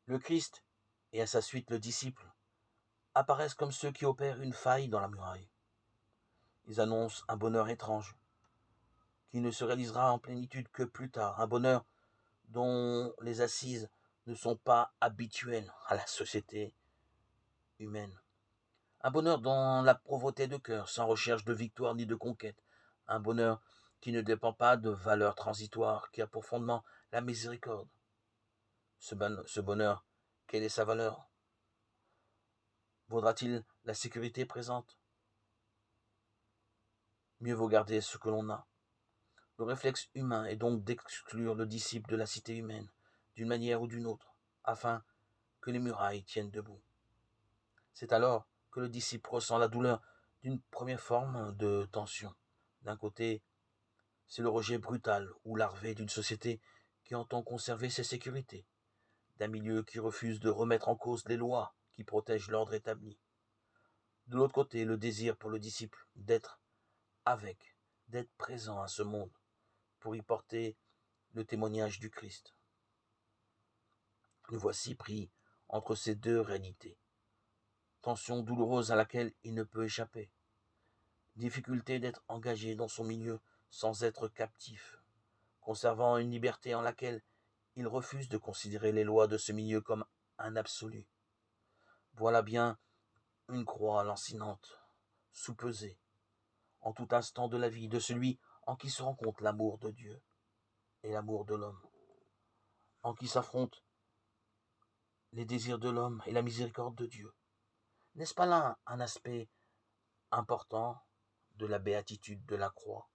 Le Christ, et à sa suite le disciple, apparaissent comme ceux qui opèrent une faille dans la muraille. Ils annoncent un bonheur étrange, qui ne se réalisera en plénitude que plus tard, un bonheur dont les assises ne sont pas habituelles à la société humaine. Un bonheur dans la pauvreté de cœur, sans recherche de victoire ni de conquête. Un bonheur qui ne dépend pas de valeurs transitoires, qui a pour fondement la miséricorde. Ce bonheur, quelle est sa valeur? Vaudra-t-il la sécurité présente? Mieux vaut garder ce que l'on a. Le réflexe humain est donc d'exclure le disciple de la cité humaine, d'une manière ou d'une autre, afin que les murailles tiennent debout. C'est alors que le disciple ressent la douleur d'une première forme de tension. D'un côté, c'est le rejet brutal ou larvé d'une société qui entend conserver ses sécurités, d'un milieu qui refuse de remettre en cause les lois qui protègent l'ordre établi. De l'autre côté, le désir pour le disciple d'être avec, d'être présent à ce monde, pour y porter le témoignage du Christ. Le voici pris entre ces deux réalités. Tension douloureuse à laquelle il ne peut échapper. Difficulté d'être engagé dans son milieu sans être captif, conservant une liberté en laquelle il refuse de considérer les lois de ce milieu comme un absolu. Voilà bien une croix lancinante, sous-pesée, en tout instant de la vie de celui en qui se rencontre l'amour de Dieu et l'amour de l'homme, en qui s'affrontent les désirs de l'homme et la miséricorde de Dieu. N'est-ce pas là un aspect important de la béatitude de la croix?